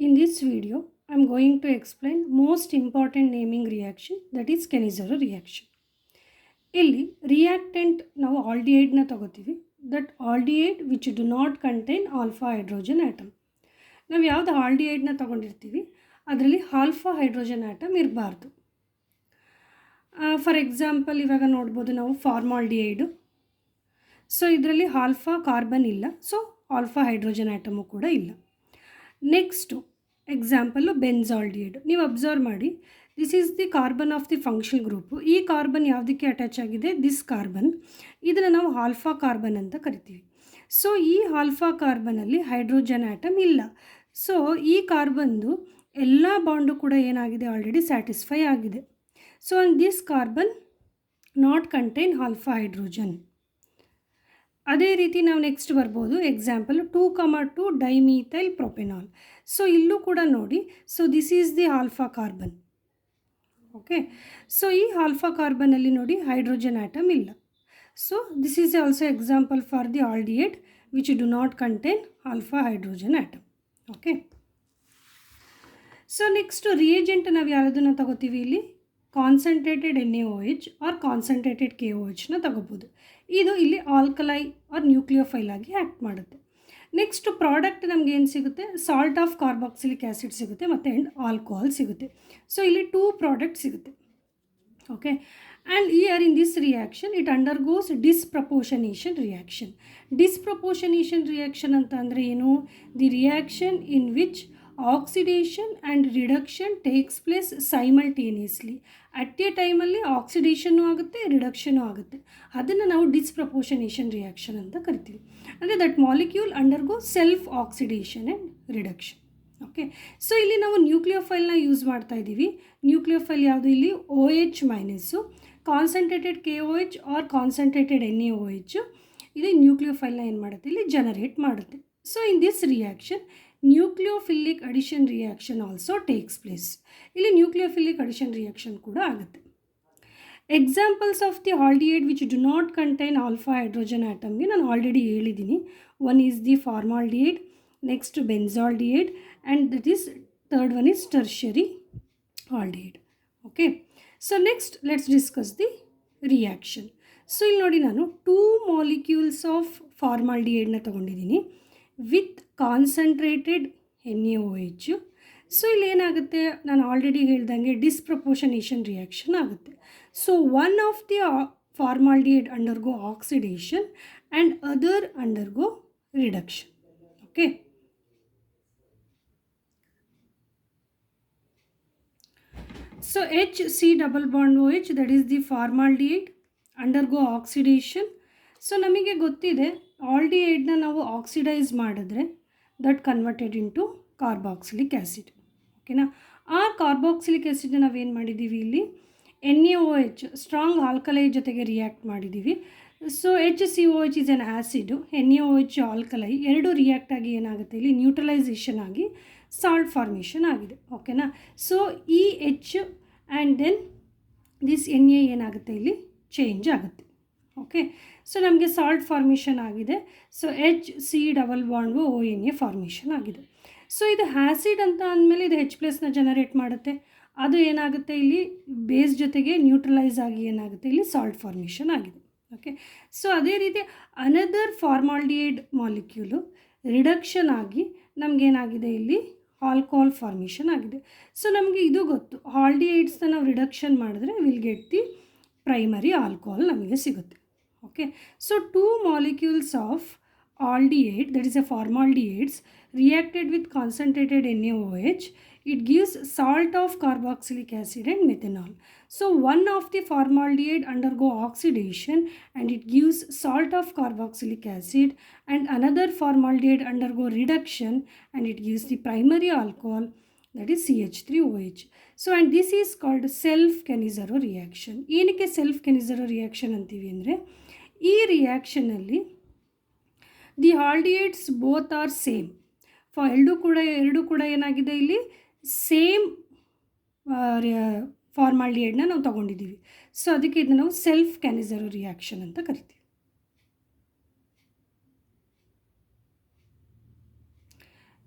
In this video, I am going to explain most important naming reaction, that is Kenizaro reaction. ಇಲ್ಲಿ reactant ನಾವು ಆಲ್ಡಿಹೈಡ್ನ ತಗೋತೀವಿ. That aldehyde which do not contain alpha hydrogen atom. ನಾವು ಯಾವುದು ಆಲ್ಡಿಹೈಡ್ನ ತಗೊಂಡಿರ್ತೀವಿ ಅದರಲ್ಲಿ ಆಲ್ಫಾ ಹೈಡ್ರೋಜನ್ ಆಟಮ್ ಇರಬಾರ್ದು. ಫಾರ್ ಎಕ್ಸಾಂಪಲ್ ಇವಾಗ ನೋಡ್ಬೋದು ನಾವು ಫಾರ್ಮಾಲ್ಡಿಹೈಡು. ಸೊ ಇದರಲ್ಲಿ ಆಲ್ಫಾ ಕಾರ್ಬನ್ ಇಲ್ಲ, ಸೊ ಆಲ್ಫಾ ಹೈಡ್ರೋಜನ್ ಆಟಮು ಕೂಡ ಇಲ್ಲ. Next example benzaldehyde. ನೀವು ಅಬ್ಸರ್ವ್ ಮಾಡಿ, this is the carbon of the functional group. ಈ ಕಾರ್ಬನ್ ಯಾವುದಕ್ಕೆ ಅಟ್ಯಾಚ್ ಆಗಿದೆ? This carbon. ಇದನ್ನು ನಾವು ಆಲ್ಫಾ ಕಾರ್ಬನ್ ಅಂತ ಕರಿತೀವಿ. ಸೊ ಈ ಆಲ್ಫಾ ಕಾರ್ಬನಲ್ಲಿ ಹೈಡ್ರೋಜನ್ ಆಟಮ್ ಇಲ್ಲ. ಸೊ ಈ ಕಾರ್ಬನ್ದು ಎಲ್ಲ ಬಾಂಡು ಕೂಡ ಏನಾಗಿದೆ? ಆಲ್ರೆಡಿ ಸ್ಯಾಟಿಸ್ಫೈ ಆಗಿದೆ. So this carbon not contain alpha hydrogen. ಅದೇ ರೀತಿ ನಾವು ನೆಕ್ಸ್ಟ್ ಬರ್ಬೋದು. Example 2,2 ಡೈಮೀಥೈಲ್ propanol. ಸೊ ಇಲ್ಲೂ ಕೂಡ ನೋಡಿ, so this is the alpha carbon. Okay, so ಈ ಆಲ್ಫಾ ಕಾರ್ಬನಲ್ಲಿ ನೋಡಿ ಹೈಡ್ರೋಜನ್ ಆಟಮ್ ಇಲ್ಲ. So this is also example for the aldehyde which do not contain alpha hydrogen atom. Okay, so next reagent ನಾವು ಯಾವುದನ್ನು ತಗೋತೀವಿ? ಇಲ್ಲಿ ಕಾನ್ಸಂಟ್ರೇಟೆಡ್ NaOH ಆರ್ ಕಾನ್ಸಂಟ್ರೇಟೆಡ್ KOHನ ತಗೋಬೋದು. ಇದು ಇಲ್ಲಿ ಆಲ್ಕಲೈ ಆರ್ ನ್ಯೂಕ್ಲಿಯೋಫೈಲ್ ಆಗಿ ಆ್ಯಕ್ಟ್ ಮಾಡುತ್ತೆ. ನೆಕ್ಸ್ಟ್ ಪ್ರಾಡಕ್ಟ್ ನಮ್ಗೆ ಏನು ಸಿಗುತ್ತೆ? ಸಾಲ್ಟ್ ಆಫ್ ಕಾರ್ಬಾಕ್ಸಿಲಿಕ್ ಆ್ಯಸಿಡ್ ಸಿಗುತ್ತೆ ಮತ್ತು ಆಲ್ಕೋಹಾಲ್ ಸಿಗುತ್ತೆ. ಸೊ ಇಲ್ಲಿ 2 ಪ್ರಾಡಕ್ಟ್ ಸಿಗುತ್ತೆ. Okay, and here in this reaction it undergoes disproportionation reaction. Disproportionation reaction ಅಂತ ಅಂದರೆ ಏನು? The reaction in which oxidation and reduction takes place simultaneously. At a ಟೈಮಲ್ಲಿ oxidation ಆಗುತ್ತೆ, ರಿಡಕ್ಷನು ಆಗುತ್ತೆ. ಅದನ್ನು ನಾವು ಡಿಸ್ಪ್ರಪೋರ್ಷನೇಷನ್ ರಿಯಾಕ್ಷನ್ ಅಂತ ಕರಿತೀವಿ. ಅಂದರೆ that molecule undergo self oxidation and reduction. Okay, so ಇಲ್ಲಿ ನಾವು ನ್ಯೂಕ್ಲಿಯೋಫೈಲ್ನ ಯೂಸ್ ಮಾಡ್ತಾ ಇದ್ದೀವಿ. ನ್ಯೂಕ್ಲಿಯೋಫೈಲ್ ಯಾವುದು? ಇಲ್ಲಿ OH minus, concentrated KOH or concentrated NaOH. ಇದು ನ್ಯೂಕ್ಲಿಯೋಫೈಲ್ನ ಏನು ಮಾಡುತ್ತೆ? ಇಲ್ಲಿ ಜನರೇಟ್ ಮಾಡುತ್ತೆ. So in this reaction nucleophilic addition reaction also takes place. ಇಲ್ಲಿ ನ್ಯೂಕ್ಲಿಯೋಫಿಲಿಕ್ ಅಡಿಷನ್ ರಿಯಾಕ್ಷನ್ ಕೂಡ ಆಗುತ್ತೆ. Examples of the aldehyde which do not contain alpha hydrogen ಆಟಮ್ಗೆ ನಾನು ಆಲ್ರೆಡಿ ಹೇಳಿದ್ದೀನಿ. One is the formaldehyde, next benzaldehyde, and that is third one is tertiary aldehyde. Okay, so next let's discuss the reaction. So ಇಲ್ಲಿ ನೋಡಿ, ನಾನು 2 molecules of ಫಾರ್ಮಾಲ್ಡಿಹೈಡ್ನ ತೊಗೊಂಡಿದ್ದೀನಿ with concentrated NaOH. So ಇಲ್ಲಿ ಏನಾಗುತ್ತೆ? ನಾನು ಆಲ್ರೆಡಿ ಹೇಳ್ದಂಗೆ ಡಿಸ್ಪ್ರಪೋರ್ಷನೇಷನ್ ರಿಯಾಕ್ಷನ್ ಆಗುತ್ತೆ. So one of the formaldehyde undergo oxidation and other undergo reduction. Okay, so HC double bond OH, that is the formaldehyde, undergo oxidation. So ನಮಗೆ ಗೊತ್ತಿದೆ ಆಲ್ಡಿಹೈಡ್ನ ನಾವು oxidise ಮಾಡಿದ್ರೆ that converted into carboxylic acid. ಓಕೆನಾ? ಆ carboxylic ಆ್ಯಸಿಡ್ನ ನಾವೇನು ಮಾಡಿದ್ದೀವಿ? ಇಲ್ಲಿ NaOH strong ಆಲ್ಕಲೈ ಜೊತೆಗೆ ರಿಯಾಕ್ಟ್ ಮಾಡಿದ್ದೀವಿ. So HCOH is N acid, NaOH ಆಲ್ಕಲೈ, ಎರಡು ರಿಯಾಕ್ಟ್ ಆಗಿ ಏನಾಗುತ್ತೆ? ಇಲ್ಲಿ ನ್ಯೂಟ್ರಲೈಸೇಷನ್ ಆಗಿ ಸಾಲ್ಟ್ ಫಾರ್ಮೇಷನ್ ಆಗಿದೆ. ಓಕೆನಾ? ಸೊ ಈ H and then this Na ಏನಾಗುತ್ತೆ? ಇಲ್ಲಿ ಚೇಂಜ್ ಆಗುತ್ತೆ. ಓಕೆ, ಸೊ ನಮಗೆ ಸಾಲ್ಟ್ ಫಾರ್ಮೇಷನ್ ಆಗಿದೆ. So HC double bond ONA formation ಆಗಿದೆ. ಸೊ ಇದು ಆ್ಯಸಿಡ್ ಅಂತ ಅಂದಮೇಲೆ ಇದು H+ನ ಜನರೇಟ್ ಮಾಡುತ್ತೆ. ಅದು ಏನಾಗುತ್ತೆ? ಇಲ್ಲಿ ಬೇಸ್ ಜೊತೆಗೆ ನ್ಯೂಟ್ರಲೈಸ್ ಆಗಿ ಏನಾಗುತ್ತೆ? ಇಲ್ಲಿ ಸಾಲ್ಟ್ ಫಾರ್ಮೇಷನ್ ಆಗಿದೆ. ಓಕೆ, ಸೊ ಅದೇ ರೀತಿ ಅನದರ್ ಫಾರ್ಮಾಲ್ಡಿಹೈಡ್ ಮಾಲಿಕ್ಯೂಲು ರಿಡಕ್ಷನ್ ಆಗಿ ನಮಗೇನಾಗಿದೆ? ಇಲ್ಲಿ ಆಲ್ಕೋಹಾಲ್ ಫಾರ್ಮೇಷನ್ ಆಗಿದೆ. ಸೊ ನಮಗೆ ಇದು ಗೊತ್ತು, ಆಲ್ಡಿಹೈಡ್ಸ್ನ ನಾವು ರಿಡಕ್ಷನ್ ಮಾಡಿದ್ರೆ will get the primary alcohol ನಮಗೆ ಸಿಗುತ್ತೆ. Okay, so 2 molecules of aldehyde, that is a formaldehydes, reacted with concentrated NaOH, it gives salt of carboxylic acid and methanol. So one of the formaldehyde undergo oxidation and it gives salt of carboxylic acid, and another formaldehyde undergo reduction and it gives the primary alcohol, that is CH3OH. So and this is called self-Cannizzaro reaction. ಏನಕ್ಕೆ self-Cannizzaro reaction ಅಂತೀವಿ ಅಂದರೆ, ಈ ರಿಯಾಕ್ಷನಲ್ಲಿ the aldehydes both are same. ಎರಡು ಕೂಡ ಏನಾಗಿದೆ? ಇಲ್ಲಿ same ಫಾರ್ಮಾಲ್ಡಿಹೈಡ್ನ ನಾವು ತೊಗೊಂಡಿದ್ದೀವಿ. ಸೊ ಅದಕ್ಕೆ ಇದನ್ನು ನಾವು ಸೆಲ್ಫ್ ಕ್ಯಾನಿಝರೋ ರಿಯಾಕ್ಷನ್ ಅಂತ ಕರಿತೀವಿ.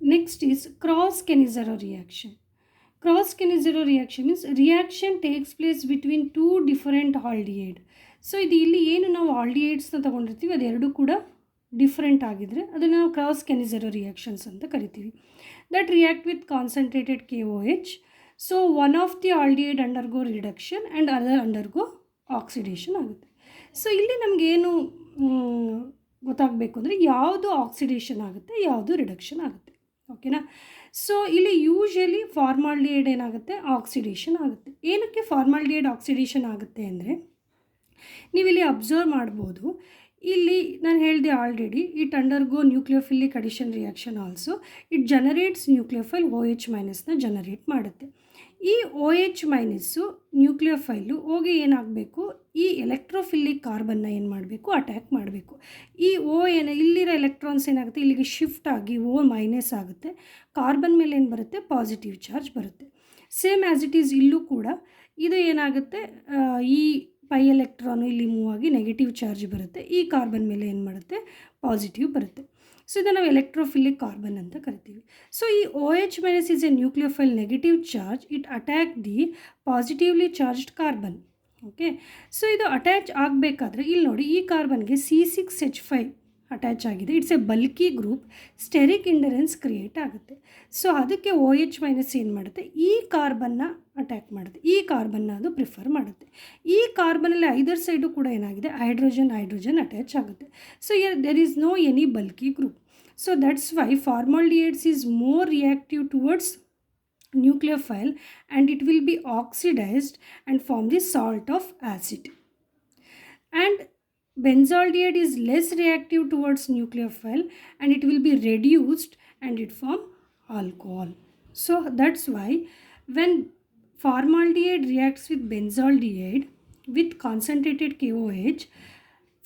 Next is cross-Cannizzaro reaction. Cross-Cannizzaro reaction means reaction takes place between two different aldehyde. So ಇದು ಇಲ್ಲಿ ಏನು ನಾವು ಆಲ್ಡಿಹೈಡ್ಸ್ನ ತೊಗೊಂಡಿರ್ತೀವಿ ಅದೆರಡೂ ಕೂಡ ಡಿಫ್ರೆಂಟ್ ಆಗಿದ್ರೆ ಅದನ್ನು ನಾವು ಕ್ರಾಸ್ ಕೆನಿಜೆರೋ ರಿಯಾಕ್ಷನ್ಸ್ ಅಂತ ಕರಿತೀವಿ. That react with concentrated KOH. So one of the aldehyde undergo reduction and other undergo oxidation ಆಗುತ್ತೆ. ಸೊ ಇಲ್ಲಿ ನಮಗೇನು ಗೊತ್ತಾಗಬೇಕು ಅಂದರೆ ಯಾವುದು ಆಕ್ಸಿಡೇಷನ್ ಆಗುತ್ತೆ, ಯಾವುದು ರಿಡಕ್ಷನ್ ಆಗುತ್ತೆ. ಓಕೆನಾ? ಸೊ ಇಲ್ಲಿ ಯೂಶ್ವಲಿ ಫಾರ್ಮಾಲ್ಡಿಹೈಡ್ ಏನಾಗುತ್ತೆ, ಆಕ್ಸಿಡೇಷನ್ ಆಗುತ್ತೆ. ಏನಕ್ಕೆ ಫಾರ್ಮಾಲ್ಡಿಹೈಡ್ ಆಕ್ಸಿಡೇಷನ್ ಆಗುತ್ತೆ ಅಂದರೆ ನೀವಿಲ್ಲಿ ಅಬ್ಸರ್ವ್ ಮಾಡ್ಬೋದು. ಇಲ್ಲಿ ನಾನು ಹೇಳಿದೆ already, it undergo nucleophilic addition reaction also. It generates nucleophile OH- generate ಮಾಡುತ್ತೆ. ಈ OH- ನ್ಯೂಕ್ಲಿಯೋಫೈಲು ಹೋಗಿ ಏನಾಗಬೇಕು, ಈ ಎಲೆಕ್ಟ್ರೋಫಿಲಿಕ್ ಕಾರ್ಬನ್ನ ಏನು ಮಾಡಬೇಕು, ಅಟ್ಯಾಕ್ ಮಾಡಬೇಕು. ಈ ಇಲ್ಲಿರೋ ಎಲೆಕ್ಟ್ರಾನ್ಸ್ ಏನಾಗುತ್ತೆ, ಇಲ್ಲಿಗೆ ಶಿಫ್ಟ್ ಆಗಿ O- ಆಗುತ್ತೆ. ಕಾರ್ಬನ್ ಮೇಲೆ ಏನು ಬರುತ್ತೆ, ಪಾಸಿಟಿವ್ ಚಾರ್ಜ್ ಬರುತ್ತೆ. ಸೇಮ್ ಆ್ಯಸ್ ಇಟ್ ಈಸ್ ಇಲ್ಲೂ ಕೂಡ ಇದು ಏನಾಗುತ್ತೆ, ಈ ಪೈ ಎಲೆಕ್ಟ್ರಾನು ಇಲ್ಲಿ ಮೂವ್ ಆಗಿ ನೆಗೆಟಿವ್ ಚಾರ್ಜ್ ಬರುತ್ತೆ. ಈ ಕಾರ್ಬನ್ ಮೇಲೆ ಏನು ಮಾಡುತ್ತೆ, ಪಾಸಿಟಿವ್ ಬರುತ್ತೆ. ಸೊ ಇದನ್ನು ನಾವು ಎಲೆಕ್ಟ್ರೋಫಿಲಿಕ್ ಕಾರ್ಬನ್ ಅಂತ ಕರಿತೀವಿ. ಸೊ ಈ OH- is a nucleophile negative charge. It attack the positively charged carbon. Okay, so ಇದು ಅಟ್ಯಾಚ್ ಆಗಬೇಕಾದ್ರೆ ಇಲ್ಲಿ ನೋಡಿ, ಈ ಕಾರ್ಬನ್ಗೆ C6H5 ಅಟ್ಯಾಚ್ ಆಗಿದೆ. It's a bulky group, steric hindrance create ಆಗುತ್ತೆ. ಸೊ ಅದಕ್ಕೆ OH- ಏನು ಮಾಡುತ್ತೆ, ಈ ಕಾರ್ಬನ್ನ ಅಟ್ಯಾಕ್ ಮಾಡುತ್ತೆ. ಈ ಕಾರ್ಬನ್ನ ಅದು ಪ್ರಿಫರ್ ಮಾಡುತ್ತೆ. ಈ ಕಾರ್ಬನಲ್ಲಿ ಐದರ್ ಸೈಡು ಕೂಡ ಏನಾಗಿದೆ, ಹೈಡ್ರೋಜನ್ ಅಟ್ಯಾಚ್ ಆಗುತ್ತೆ. So there is no any bulky group. So that's why formaldehydes is more reactive towards nucleophile and it will be oxidized and form the salt of acid. And benzaldehyde is less reactive towards nucleophile and it will be reduced and it form alcohol. So that's why when formaldehyde reacts with benzaldehyde with concentrated KOH,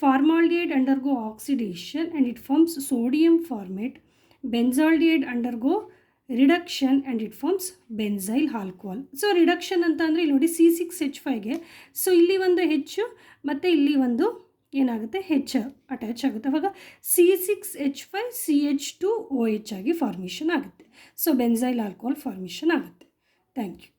formaldehyde undergo oxidation and it forms sodium formate. Benzaldehyde undergo reduction and it forms benzyl alcohol. So reduction ಅಂತ ಅಂದರೆ ಇಲ್ಲಿ ನೋಡಿ C6H5ಗೆ so ಇಲ್ಲಿ ಒಂದು ಹೆಚ್ಚು ಮತ್ತು ಇಲ್ಲಿ ಒಂದು ಏನಾಗುತ್ತೆ, ಹೆಚ್ಚು ಅಟ್ಯಾಚ್ ಆಗುತ್ತೆ. ಅವಾಗ C6H5 CH2OH ಆಗಿ ಫಾರ್ಮೇಷನ್ ಆಗುತ್ತೆ. ಸೊ ಬೆನ್ಸೈಲ್ ಆಲ್ಕೋಹಾಲ್ ಫಾರ್ಮೇಷನ್ ಆಗುತ್ತೆ. Thank you.